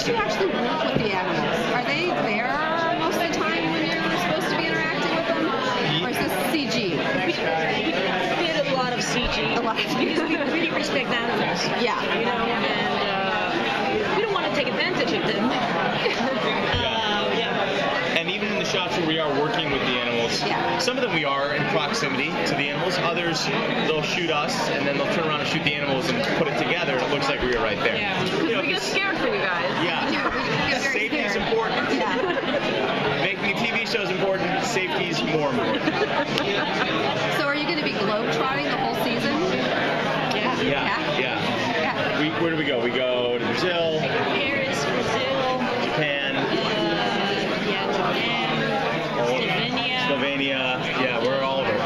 do you actually work with the animals? Are they there most of the time when you're supposed to be interacting with them? Or is this CG? We did a lot of CG. A lot. Because we really respect animals. Yeah. You know, and we don't want to take advantage of them. And even in the shots where we are working with the animals, some of them we are in proximity to the animals. Others, they'll shoot us, and then they'll turn around and shoot the animals and put it together, and it looks like we were right there. Yeah. You know, We get scared for you guys. Yeah. Safety is important. Yeah. Making a TV show is important. Safety is more important. So are you going to be globe-trotting the whole season? Yeah. Where do we go? We go to Brazil. Paris, Brazil. Japan. Japan. Slovenia. Yeah, we're all over.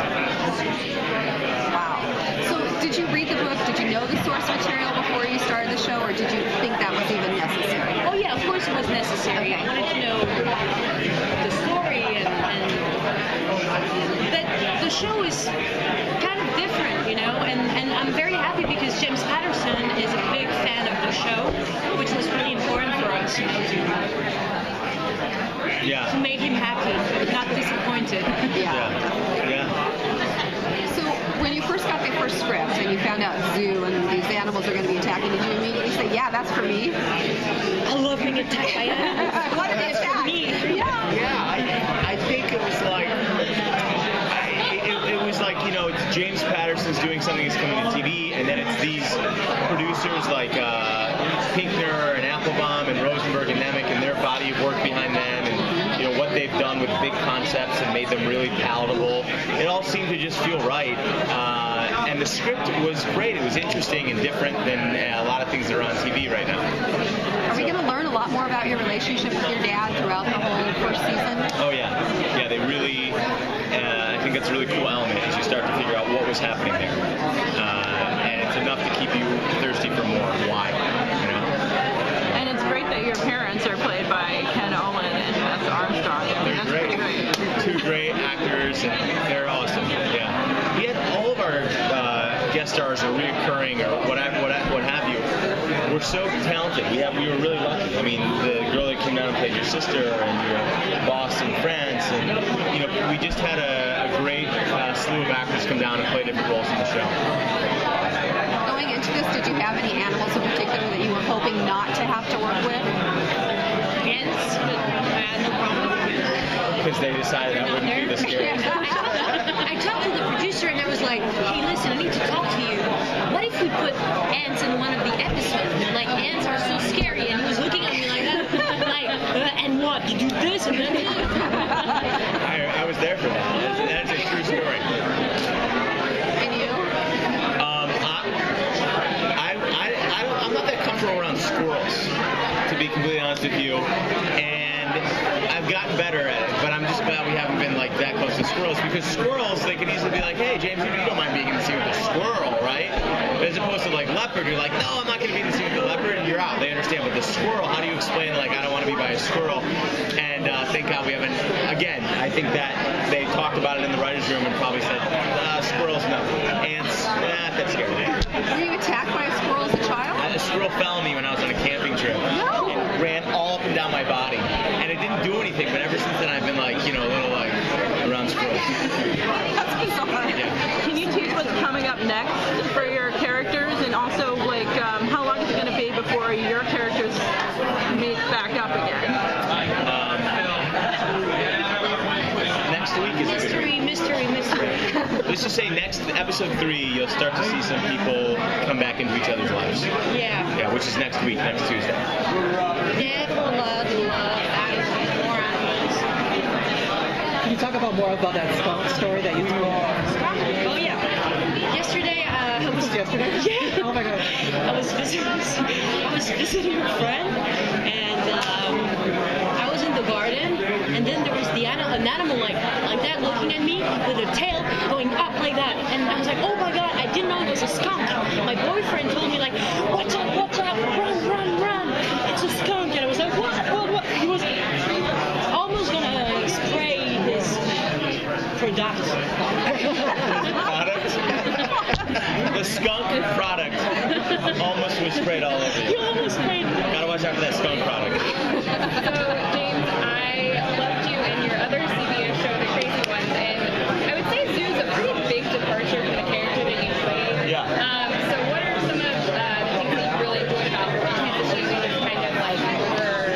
Wow. So did you read the book? Did you know the source material before you started the show, or did you think that was even necessary? Oh yeah, of course it was necessary. I wanted to know the story and that the show is kind of different, you know, and I'm very happy because James Patterson is a big fan of the show, which was really important for us. To make him happy, not disappointed. Yeah. So when you first got the first script and you found out zoo and these animals are going to be attacking, did you immediately say, yeah, that's for me? I love being attacked by animals. I want to be attacked. I think it was like, it was like, you know, it's James Patterson's doing something that's coming to TV, and then it's these producers like Pinkner and Applebaum and Rosenberg and Nemec and their body of work behind them, and you know what they've done with big concepts and made them really palatable. It all seemed to just feel right, and the script was great. It was interesting and different than a lot of things that are on TV right now. Are we going to learn a lot more about your relationship with your dad throughout the whole first season? Oh yeah, they really. I think that's a really cool element as you start to figure out what was happening there, and it's enough to keep you thirsty for more. Why? You know. And it's great that your parents are played by Ken Owen and Beth Armstrong. That's great. Pretty great. Two great actors, and they're awesome. Yeah. We had all of our guest stars or reoccurring or what have you. We're so talented. We were really lucky. I mean, the girl that came down and played your sister, and your boss in France, and you know, we just had a great slew of actors come down and play different roles in the show. Going into this, did you have any animals in particular that you were hoping not to have to work with? Ants, but I had no problem with it. Because they decided that wouldn't be the scariest. I talked to the producer and I was like, hey, listen, I need to talk to you. What if we put ants in one of the episodes? Like, ants are so scary. And he was looking at me like that. Like, and what? You do this and then I was there for that. That's a true story. And you? I'm not that comfortable around squirrels, to be completely honest with you. And I've gotten better at it, but I'm just glad we haven't been like that close to squirrels, because squirrels, they can easily be like, hey, James, you don't mind being in the scene with a squirrel, right? As opposed to like leopard, you're like, no, I'm not going to be in the scene with the leopard, and you're out. They understand. But the squirrel, how do you explain, like, I don't want to be by a squirrel? And thank God we haven't, again, I think that they talked about it in the writer's room and probably said, squirrels, no. Ants, that's scary. Were you attacked by a squirrel as a child? A squirrel fell on me when I was on a camping trip. No. And ran all up and down my body. And it didn't do anything, but ever since then I've been like, you know, a little like around squirrels. That's bizarre. Yeah. Can you tease what's coming up next for your characters, and also like how long is it going to be before your characters meet back up again? Next week is mystery. Let's just say next episode 3, you'll start to see some people come back into each other's lives. Yeah, which is next week, next Tuesday. Death, love, more animals. Can you talk about more about that skunk story that you told? Oh yeah. Yesterday, Yesterday? Yeah. Oh my god. I was visiting a friend, and I was in the garden, and then there was an animal like that looking at me with a tail going up like that, and I was like, oh my god, I didn't know it was a skunk. My boyfriend told me like, watch out, run, it's a skunk, and I was like, what? He was almost gonna spray his product. The skunk product almost was sprayed all over you. You almost sprayed. Gotta watch out for that skunk product. So, James, I loved you in your other CBS show, The Crazy Ones, and I would say Zoo's a pretty big departure from the character that you played. Yeah. So what are some of the things that you really enjoyed about transitioning to this kind of like horror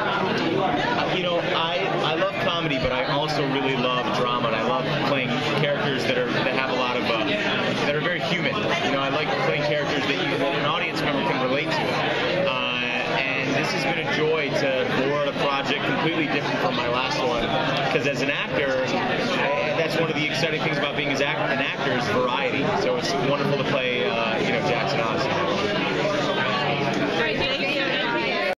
comedy? You know, I love comedy, but I also really love drama, and I love playing characters that have a lot of that are very human. You know, I like playing characters that an audience member can relate to. And this has been a joy to board a project completely different from my last one, because as an actor, that's one of the exciting things about being an actor is variety. So it's wonderful to play, Jackson Oz.